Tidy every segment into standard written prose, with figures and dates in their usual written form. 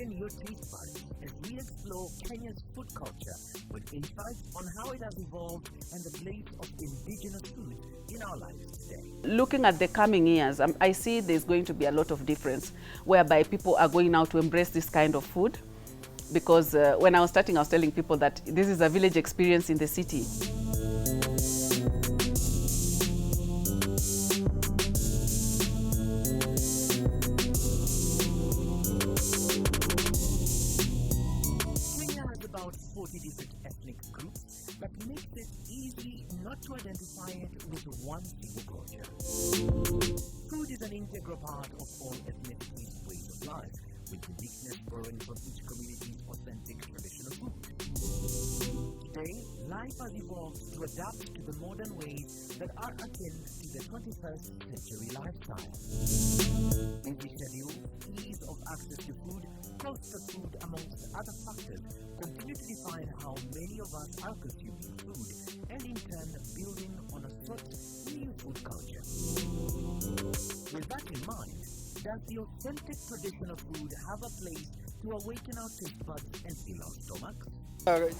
awaken your taste buds as we explore Kenya's food culture with insights on how it has evolved and the place of indigenous food in our lives today. Looking at the coming years, I see there's going to be a lot of difference whereby people are going now to embrace this kind of food because when I was starting, I was telling people that this is a village experience in the city. Kenya has about 40 different ethnic groups that makes it easy not to identify it with one single culture. Food is an integral part of all ethnicities' ways of life, with uniqueness growing from each community's authentic traditional food. Today, life has evolved to adapt to the modern ways that are akin to the 21st century lifestyle. Busy schedules, ease of access to food, cost of food, amongst other factors, continue to define how many of us are consuming food, and in turn building on a sort of new food culture. With that in mind, does the authentic traditional food have a place to awaken our taste buds and fill our stomachs?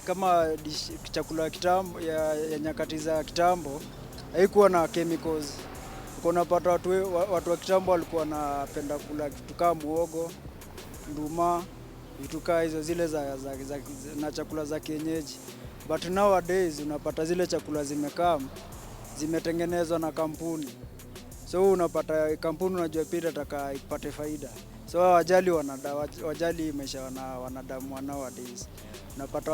Kama chakula kitambo ya nyakati za kitambo haikuwa na chemicals. Unapata watu wa kitambo walikuwa wanapenda kula vitu kama muhogo, nduma, vitu kama hizo zile na chakula za kienyeji. But nowadays unapata zile chakula zimetengenezwa na kampuni. So unapata kampuni unajua pia nataka ipate faida. So wajali maisha wanadamu nowadays. Unapata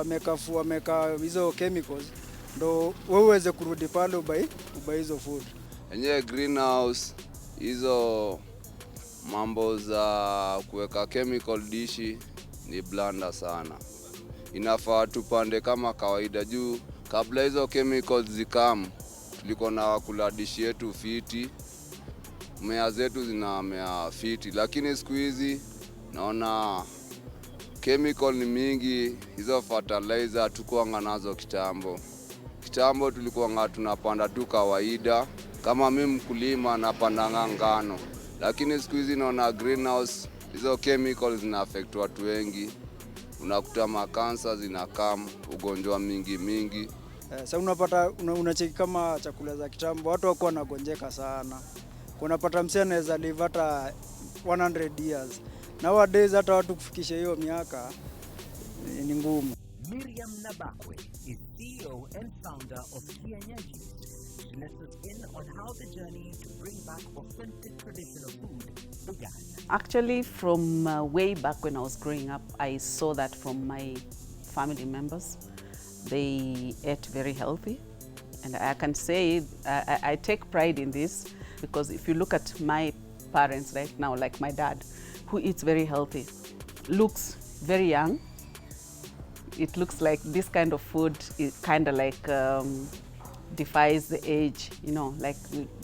wameka hizo chemicals ndo wewe uweze kurudi pale ubai hizo food. Yenye greenhouse hizo mambo za kuweka chemical dishi ni blanda sana. Inafaa tupande kama kawaida juu kabla hizo chemicals zikam tulikuwa na kula dishi yetu fiti. Mea zetu zinamea fiti, lakini siku hizi naona chemical ni mingi, hizo fertilizer tukuanga nazo kitambo. Kitambo tulikuanga tunapanda tu kawaida, kama mimi mkulima napanda ngano. Lakini siku hizi naona greenhouse, hizo chemicals zina affect watu wengi. Unakuta makansa zinakam, ugonjwa mingi. Sasa unapata unacheki kama chakula za kitambo, watu wako wanagonjeka sana. Unapata msee anaweza live hata 100 years. Nowadays hata watu kufikisha hiyo miaka ni ngumu. Miriam Nabakwe is CEO and founder of Kienyeji. She lets us in on how the journey to bring back authentic traditional food began. Actually, from way back when I was growing up, I saw that from my family members. They ate very healthy. And I can say I take pride in this because if you look at my parents right now, like my dad, who eats very healthy, looks very young. It looks like this kind of food is kind of like defies the age, you know, like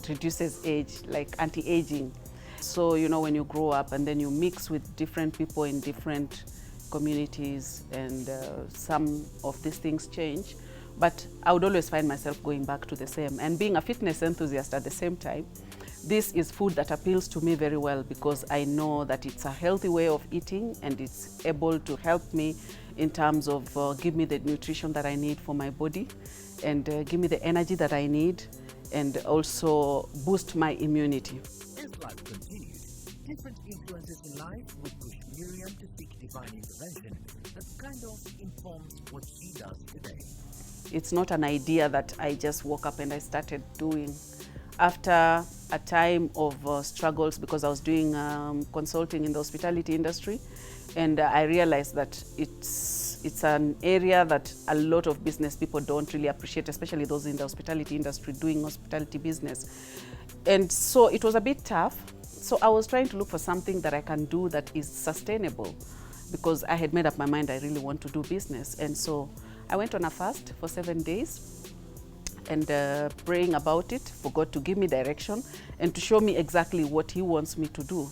reduces age, like anti-aging. So, you know, when you grow up and then you mix with different people in different communities and some of these things change. But I would always find myself going back to the same. And being a fitness enthusiast at the same time, this is food that appeals to me very well because I know that it's a healthy way of eating and it's able to help me in terms of give me the nutrition that I need for my body and give me the energy that I need and also boost my immunity. As life continued, different influences in life would push Miriam to seek divine intervention that kind of informs what she does today. It's not an idea that I just woke up and I started doing. After a time of struggles because I was doing consulting in the hospitality industry, and I realized that it's an area that a lot of business people don't really appreciate, especially those in the hospitality industry doing hospitality business. And so it was a bit tough. So I was trying to look for something that I can do that is sustainable because I had made up my mind I really want to do business. And so I went on a fast for 7 days and praying about it for God to give me direction and to show me exactly what He wants me to do.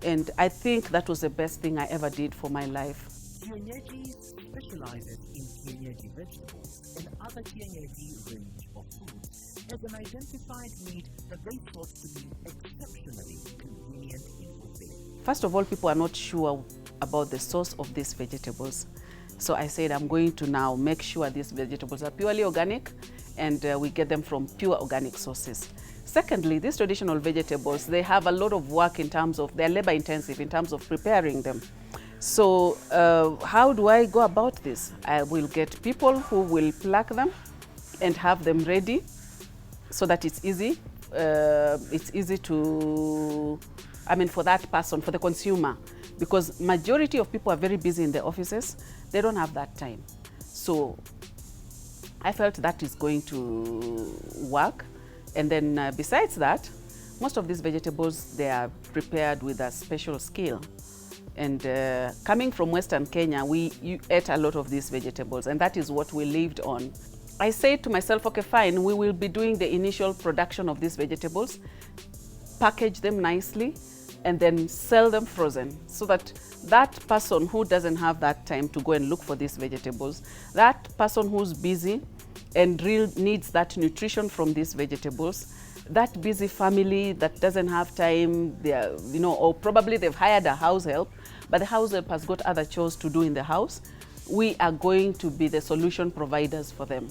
And I think that was the best thing I ever did for my life. Kienyeji specializes in Kienyeji vegetables and other Kienyeji range of foods as an identified meat that they thought to be exceptionally convenient in cooking. First of all, people are not sure about the source of these vegetables. So I said, I'm going to now make sure these vegetables are purely organic and we get them from pure organic sources. Secondly, these traditional vegetables, they have a lot of work in terms of, they're labor intensive in terms of preparing them. So how do I go about this? I will get people who will pluck them and have them ready so that it's easy. It's easy to, for that person, for the consumer, because majority of people are very busy in their offices. They don't have that time. So I felt that is going to work. And then besides that, most of these vegetables, they are prepared with a special skill. And coming from Western Kenya, you ate a lot of these vegetables, and that is what we lived on. I said to myself, okay, fine, we will be doing the initial production of these vegetables, package them nicely, and then sell them frozen, so that that person who doesn't have that time to go and look for these vegetables, that person who's busy and needs that nutrition from these vegetables, that busy family that doesn't have time, or probably they've hired a house help, but the house help has got other chores to do in the house, we are going to be the solution providers for them.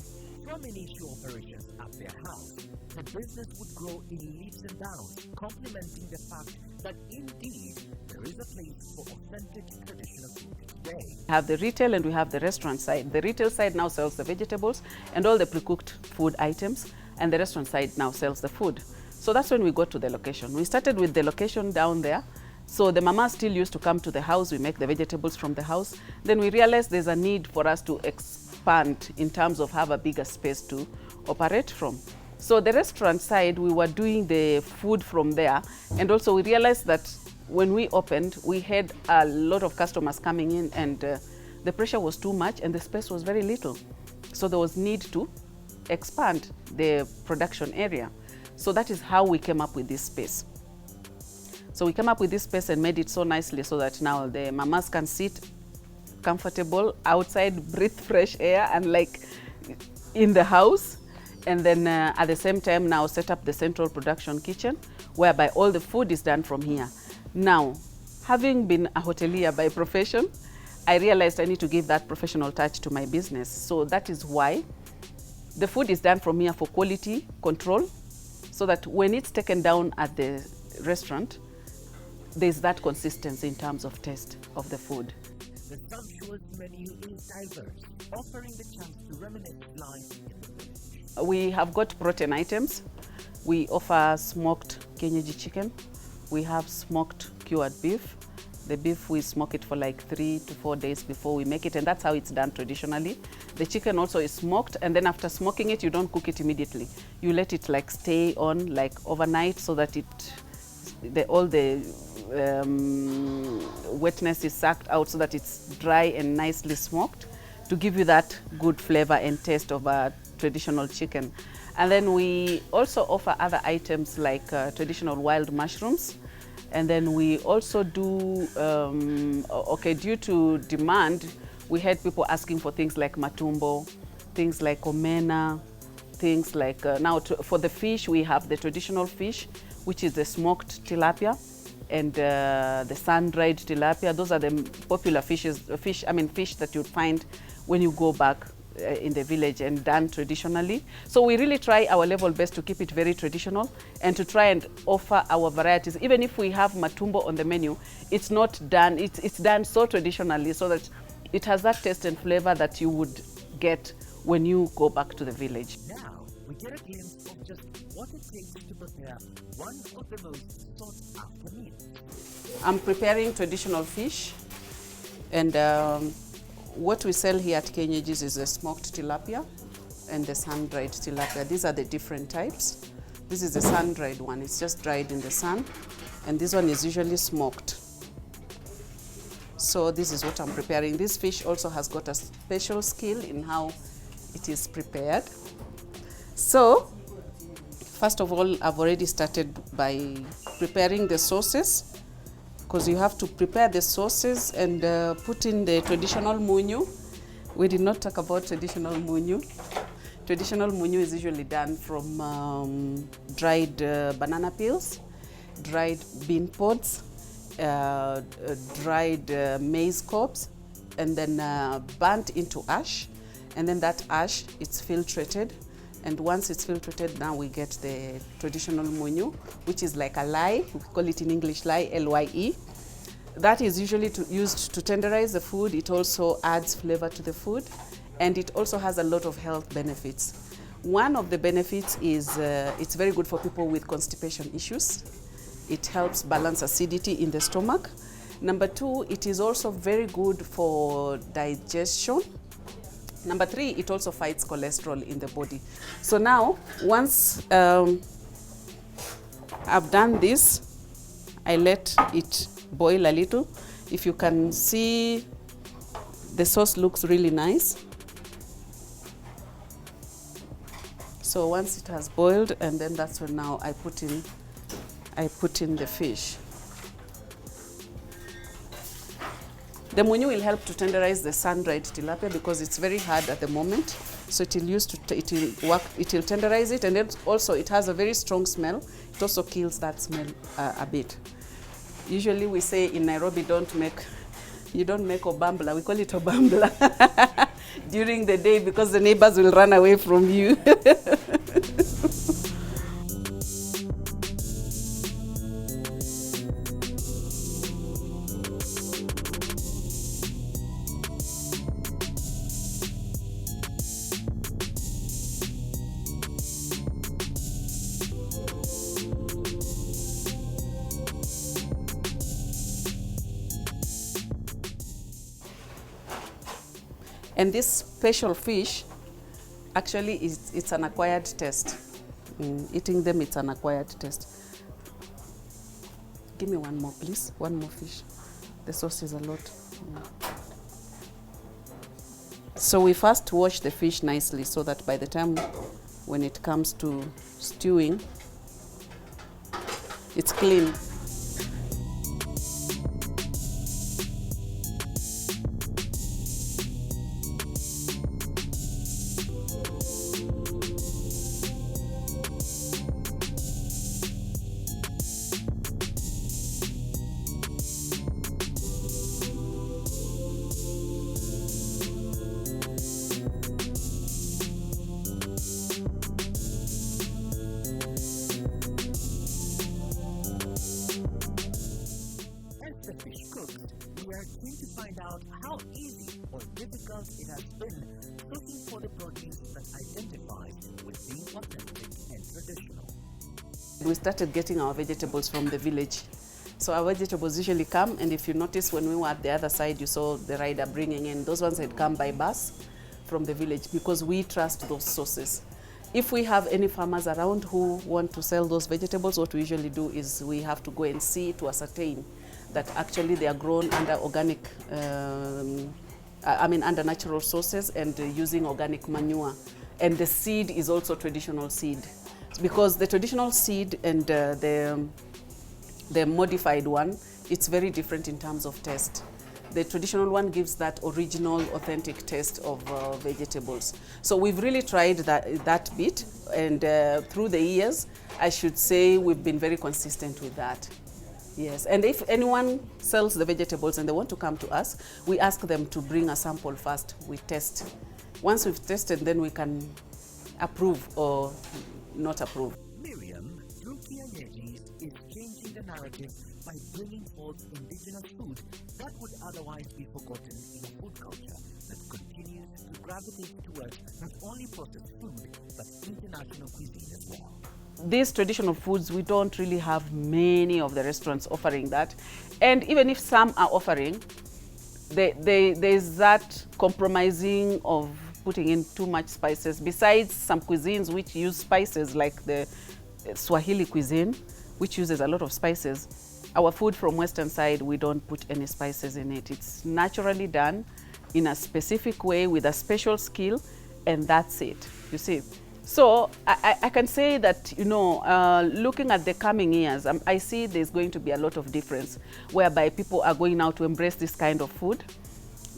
From initial operations at their house, the business would grow in leaps and bounds, complementing the fact that indeed there is a place for authentic traditional food today. We have the retail and we have the restaurant side. The retail side now sells the vegetables and all the pre-cooked food items, and the restaurant side now sells the food. So that's when we got to the location. We started with the location down there. So the mama still used to come to the house, we make the vegetables from the house. Then we realized there's a need for us to expand in terms of have a bigger space to operate from. So the restaurant side, we were doing the food from there. And also we realized that when we opened, we had a lot of customers coming in, and the pressure was too much and the space was very little. So there was need to expand the production area. So that is how we came up with this space. So we came up with this space and made it so nicely so that now the mamas can sit comfortable outside, breathe fresh air, and like in the house. And then at the same time now set up the central production kitchen, whereby all the food is done from here. Now, having been a hotelier by profession, I realized I need to give that professional touch to my business. So that is why the food is done from here for quality control, so that when it's taken down at the restaurant, there's that consistency in terms of taste of the food. The sumptuous menu is diverse, offering the chance to reminisce life in the village. We have got protein items. We offer smoked Kienyeji chicken. We have smoked cured beef. The beef, we smoke it for like 3 to 4 days before we make it, and that's how it's done traditionally. The chicken also is smoked, and then after smoking it, you don't cook it immediately. You let it like stay on like overnight so that all the wetness is sucked out, so that it's dry and nicely smoked to give you that good flavor and taste of a traditional chicken. And then we also offer other items like traditional wild mushrooms. And then we also do, due to demand, we had people asking for things like matumbo, things like omena, things like, for the fish, we have the traditional fish, which is the smoked tilapia, and the sun-dried tilapia. Those are the popular fish that you'd find when you go back in the village and done traditionally. So we really try our level best to keep it very traditional and to try and offer our varieties. Even if we have matumbo on the menu, it's not done, it's done so traditionally so that it has that taste and flavor that you would get when you go back to the village. Now, we get a glimpse of just what it takes to prepare one of the most sought after meals. I'm preparing traditional fish, and what we sell here at Kienyeji's is the smoked tilapia and the sun-dried tilapia. These are the different types. This is the sun-dried one. It's just dried in the sun. And this one is usually smoked. So this is what I'm preparing. This fish also has got a special skill in how it is prepared. So, first of all, I've already started by preparing the sauces, because you have to prepare the sauces and put in the traditional munyu. We did not talk about traditional munyu. Traditional munyu is usually done from dried banana peels, dried bean pods, dried maize cobs and then burnt into ash. And then that ash, it's filtrated. And once it's filtrated, now we get the traditional munyu, which is like a lye. We call it in English lye, L-Y-E. That is usually used to tenderize the food. It also adds flavor to the food. And it also has a lot of health benefits. One of the benefits is it's very good for people with constipation issues. It helps balance acidity in the stomach. Number two, it is also very good for digestion. Number three, it also fights cholesterol in the body. So now, once I've done this, I let it boil a little. If you can see, the sauce looks really nice. So once it has boiled, and then that's when now I put in the fish. The munyu will help to tenderize the sun-dried tilapia because it's very hard at the moment. So it will tenderize it, and then also it has a very strong smell. It also kills that smell a bit. Usually we say in Nairobi, you don't make obambla. We call it obambla during the day because the neighbors will run away from you. And this special fish, actually, it's an acquired taste. Eating them, it's an acquired taste. Give me one more, please. One more fish. The sauce is a lot. So we first wash the fish nicely so that by the time when it comes to stewing, it's clean. The fish cooked, we are going to find out how easy or difficult it has been looking for the produce that identifies with being authentic and traditional. We started getting our vegetables from the village. So our vegetables usually come, and if you notice when we were at the other side, you saw the rider bringing in. Those ones had come by bus from the village because we trust those sources. If we have any farmers around who want to sell those vegetables, what we usually do is we have to go and see to ascertain that actually they are grown under organic, under natural sources and using organic manure. And the seed is also traditional seed. Because the traditional seed and the modified one, it's very different in terms of taste. The traditional one gives that original, authentic taste of vegetables. So we've really tried that bit, and through the years, I should say we've been very consistent with that. Yes, and if anyone sells the vegetables and they want to come to us, we ask them to bring a sample first. We test. Once we've tested, then we can approve or not approve. Miriam, through Kienyeji, is changing the narrative by bringing forth indigenous food that would otherwise be forgotten in a food culture that continues to gravitate towards not only processed food, but international cuisine as well. These traditional foods, we don't really have many of the restaurants offering that. And even if some are offering, there's that compromising of putting in too much spices. Besides some cuisines which use spices, like the Swahili cuisine, which uses a lot of spices, our food from Western side, we don't put any spices in it. It's naturally done in a specific way with a special skill, and that's it, you see. So I can say that, looking at the coming years, I see there's going to be a lot of difference whereby people are going now to embrace this kind of food.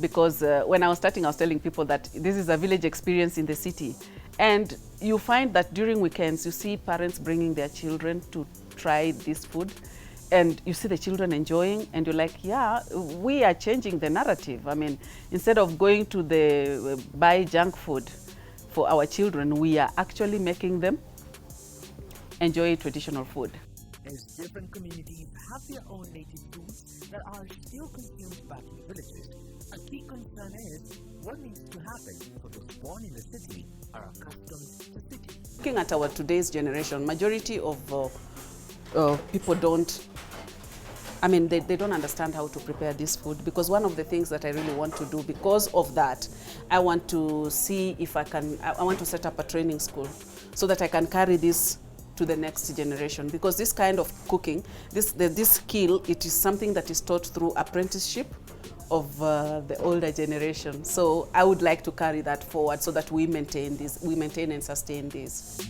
Because when I was starting, I was telling people that this is a village experience in the city. And you find that during weekends, you see parents bringing their children to try this food. and you see the children enjoying, and you're like, yeah, we are changing the narrative. I mean, instead of going to the buy junk food for our children, we are actually making them enjoy traditional food. As different communities have their own native foods that are still consumed back in villages, a key concern is what needs to happen for those born in the city are accustomed to city. Looking at our today's generation, majority of people don't, I mean, they don't understand how to prepare this food, because one of the things that I really want to do because of that, I want to see if I want to set up a training school so that I can carry this to the next generation, because this kind of cooking, this skill, it is something that is taught through apprenticeship of the older generation. So I would like to carry that forward so that we maintain and sustain this.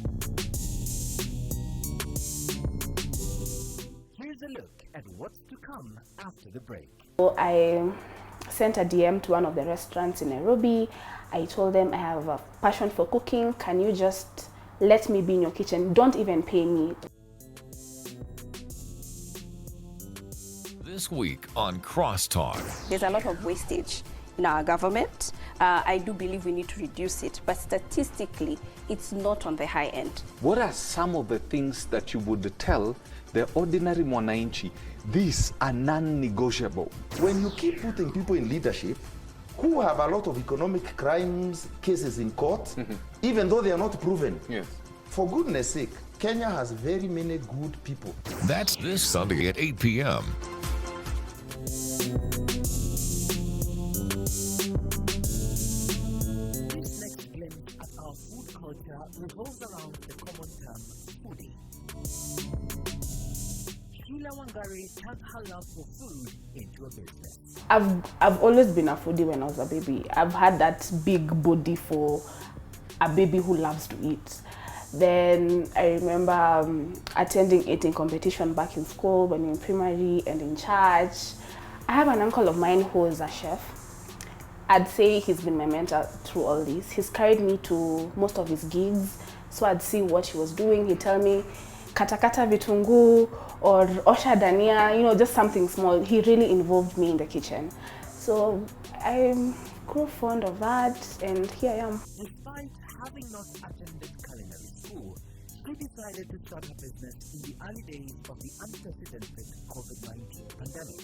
Here's a look at what's to come after the break. So I sent a DM to one of the restaurants in Nairobi. I told them I have a passion for cooking. Can you just let me be in your kitchen? Don't even pay me. This week on Crosstalk. There's a lot of wastage in our government. I do believe we need to reduce it, but statistically, it's not on the high end. What are some of the things that you would tell the ordinary mwananchi? These are non-negotiable. When you keep putting people in leadership who have a lot of economic crimes cases in court, even though they are not proven, Yes. for goodness sake, Kenya has very many good people. That's this Sunday at 8 p.m. This next glimpse at our food culture revolves around the common term foodie. Sheila Wangari turned her love for food into a business. I've always been a foodie when I was a baby. I've had that big body for a baby who loves to eat. Then I remember attending eating competition back in school when in primary and in church. I have an uncle of mine who is a chef. I'd say he's been my mentor through all this. He's carried me to most of his gigs, so I'd see what he was doing. He'd tell me, katakata vitungu or osha dania, you know, just something small. He really involved me in the kitchen. So I grew fond of that, and here I am. Despite having not attended culinary school, she decided to start a business in the early days of the unprecedented COVID-19 pandemic.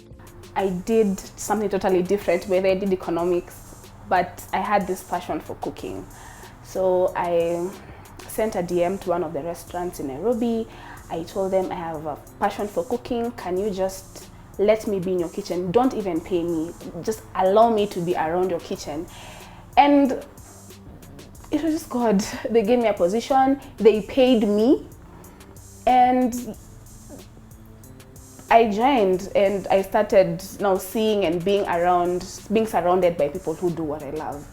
I did something totally different, where I did economics, but I had this passion for cooking. So I sent a DM to one of the restaurants in Nairobi. I told them I have a passion for cooking. Can you just let me be in your kitchen? Don't even pay me. Just allow me to be around your kitchen. And it was just God. They gave me a position. They paid me. And I joined, and I started now seeing and being surrounded by people who do what I love.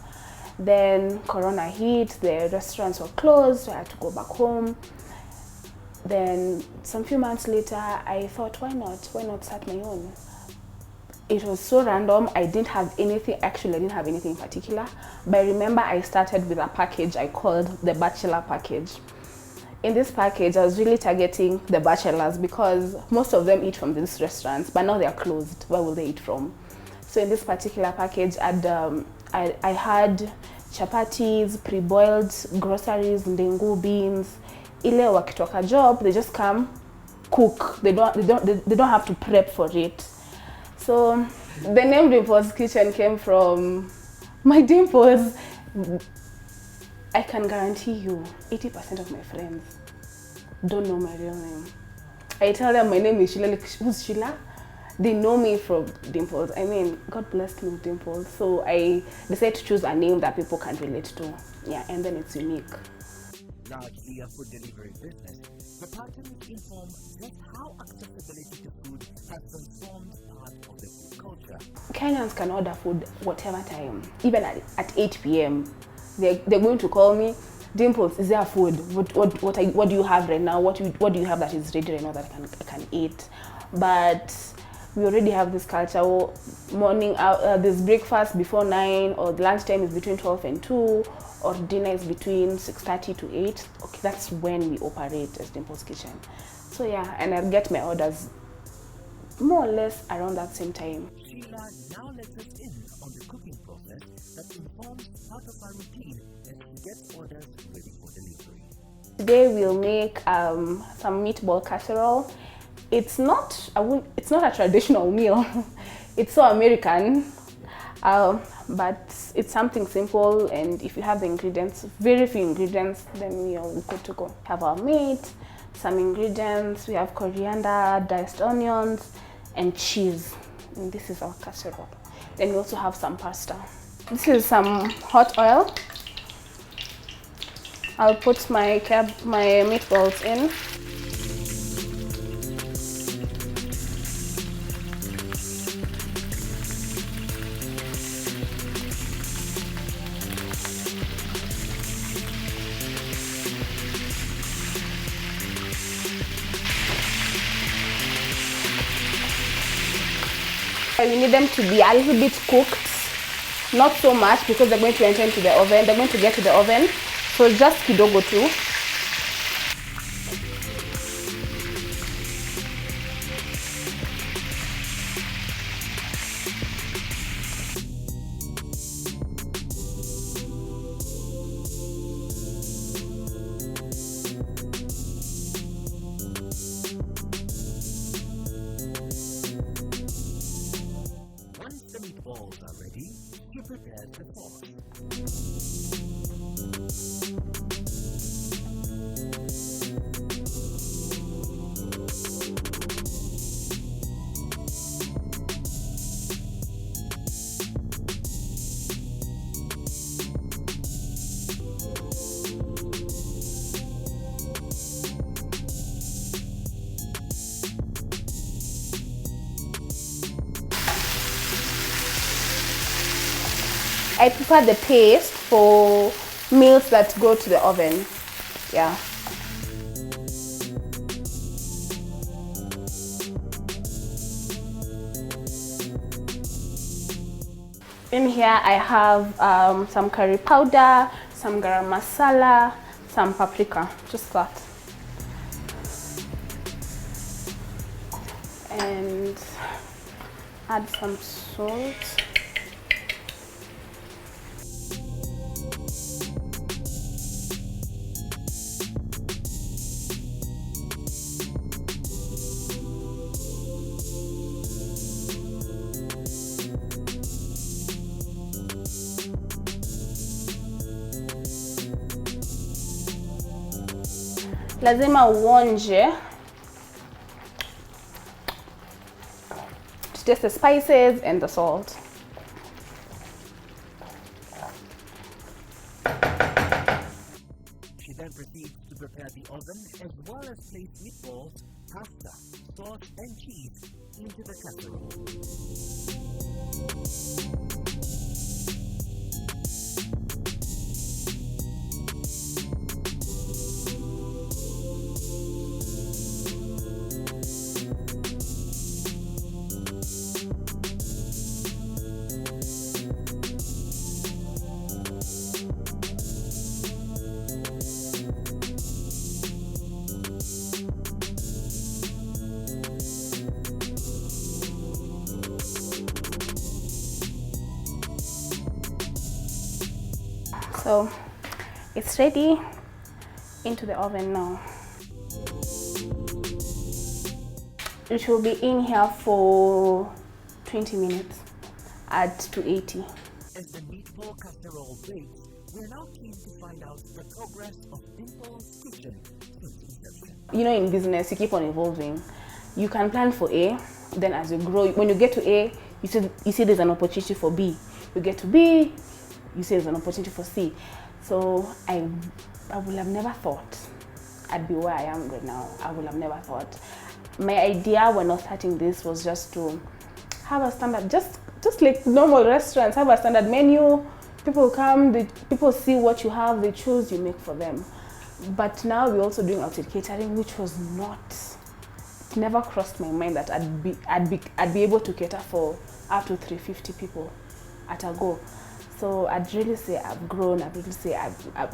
Then Corona hit, the restaurants were closed, so I had to go back home. Then some few months later, I thought, why not start my own? It was so random. I didn't have anything in particular, but I remember I started with a package I called the Bachelor Package. In this package, I was really targeting the bachelors because most of them eat from these restaurants, but now they are closed. Where will they eat from? So in this particular package, I had chapatis, pre-boiled groceries, ndengu beans. Ile wakitoka job, they just come cook. They don't have to prep for it. So the name Dimples Kitchen came from my Dimples. I can guarantee you 80% of my friends don't know my real name. I tell them my name is Sheila, like, who's Sheila? They know me from Dimples. I mean, God blessed me with Dimples. So I decided to choose a name that people can relate to. Yeah, and then it's unique. Largely a food delivery business, the pattern informs just how accessibility to food has transformed part of the food culture. Kenyans can order food whatever time, even at 8 p.m. They're going to call me, Dimples, is there food? What do you have right now? What do you have that is ready right now that I can eat? But we already have this culture. Morning, there's breakfast before 9, or lunchtime is between 12 and 2, or dinner is between 6:30 to 8. Okay, that's when we operate as Dimples Kitchen. So yeah, and I get my orders more or less around that same time. Sheila now lets us in on the cooking process that informs part of our routine as we get orders ready for delivery. Today we'll make some meatball casserole. It's not a traditional meal. It's so American, but it's something simple, and if you have the ingredients, very few ingredients, then you're good to go. Have our meat, some ingredients, we have coriander, diced onions, and cheese. And this is our casserole. Then we also have some pasta. This is some hot oil. I'll put my meatballs in. We need them to be a little bit cooked, not so much because they're going to enter into the oven. They're going to get to the oven, so just kidogo too. Meatballs are ready, you prepare the sauce. I prepare the paste for meals that go to the oven. Yeah. In here I have some curry powder, some garam masala, some paprika, just that. And add some salt. Lazima uonje to taste the spices and the salt. She then proceeds to prepare the oven as well as place meatballs, pasta, sauce and cheese into the casserole. So it's ready, into the oven now. It will be in here for 20 minutes at 280. As the meatball casserole bakes, we're now keen to find out the progress of Dimples' kitchen since inception. You know, in business, you keep on evolving. You can plan for A, then as you grow, when you get to A, you see there's an opportunity for B. You get to B, you say there's an opportunity for C. So I would have never thought I'd be where I am right now. I would have never thought. My idea when I was starting this was just to have a standard, just like normal restaurants, have a standard menu. People come, people see what you have, they choose, you make for them. But now we're also doing outside catering, which was not, it never crossed my mind that I'd be able to cater for up to 350 people at a go. So I'd really say I've grown, I'd really say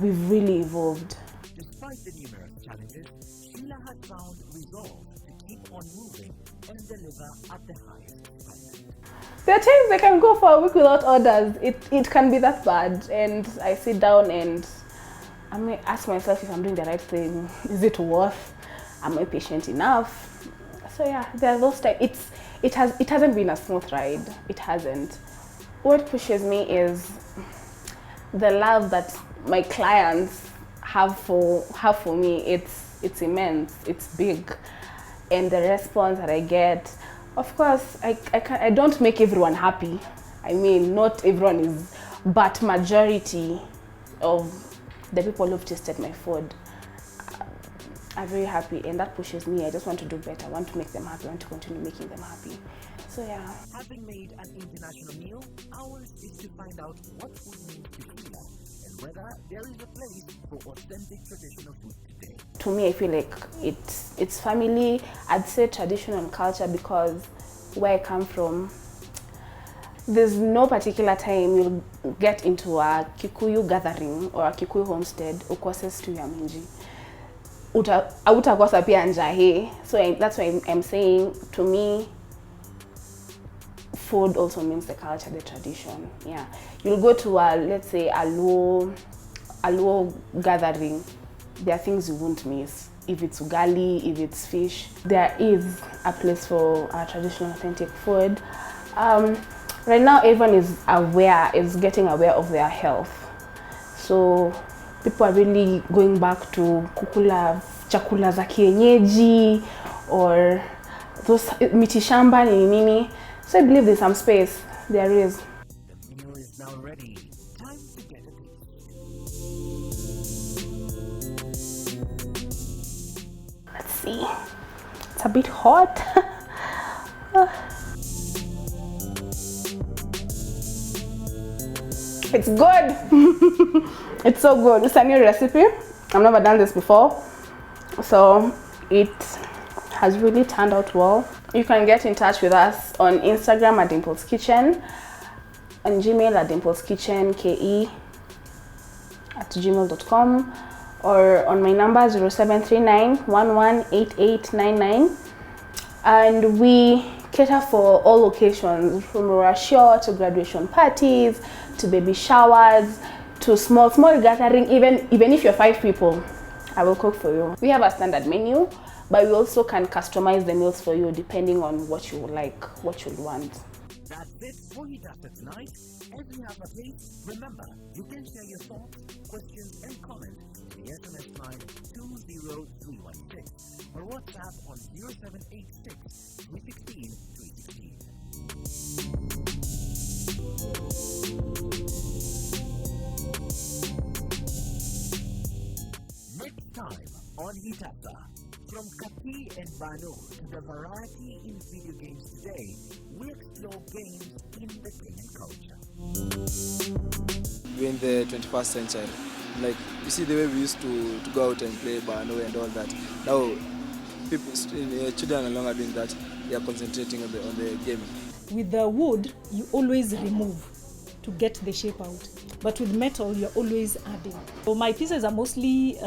we've really evolved. despite the numerous challenges, Sheila has found resolve to keep on moving and deliver at the highest standard. There are times I can go for a week without orders. It can be that bad, and I sit down and I may ask myself if I'm doing the right thing. Is it worth? Am I patient enough? So yeah, there are those times. It hasn't been a smooth ride. It hasn't. What pushes me is the love that my clients have for me. It's immense. It's big, and the response that I get. Of course, I don't make everyone happy. I mean, not everyone is, but majority of the people who've tasted my food are very happy, and that pushes me. I just want to do better. I want to make them happy. I want to continue making them happy. So yeah. Having made an international meal, ours is to find out what food means to Sheila and whether there is a place for authentic traditional food today. To me, I feel like it's family. I'd say traditional culture, because where I come from, there's no particular time you'll get into a Kikuyu gathering or a Kikuyu homestead ukose stew ya minji. Utakosa pia njahe. So that's why I'm saying, to me, food also means the culture, the tradition. Yeah, you'll go to let's say a Luo gathering. There are things you won't miss. If it's ugali, if it's fish, there is a place for traditional authentic food. Right now, everyone is getting aware of their health. So people are really going back to kukula chakula za kienyeji or those mitishamba nini. So I believe there's some space. There is. The meal is now ready. Time to get a taste. Let's see. It's a bit hot. It's good. It's so good. It's a new recipe. I've never done this before. So it has really turned out well. You can get in touch with us on Instagram at Dimples Kitchen, on Gmail at dimpleskitchen@gmail.com, or on my number 0739-118899. And we cater for all occasions, from Russia to graduation parties, to baby showers, to small gathering. Even if you're 5 people, I will cook for you. We have a standard menu, but we also can customize the meals for you depending on what you would like, what you want. That's it for Hitasa tonight. As we have a place, remember, you can share your thoughts, questions, and comments in the SMS line 20316 or WhatsApp on 0786 316 316. Next time on Hitasa, from Kapi and Banu to the variety in video games today, we explore games in the Kenyan culture. We're in the 21st century. Like, you see the way we used to go out and play Banu and all that. Now, children are no longer doing that. They are concentrating on the game. With the wood, you always remove to get the shape out. But with metal, you're always adding. So my pieces are mostly,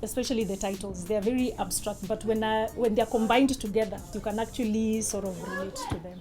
especially the titles, they're very abstract, but when they're combined together, you can actually sort of relate to them.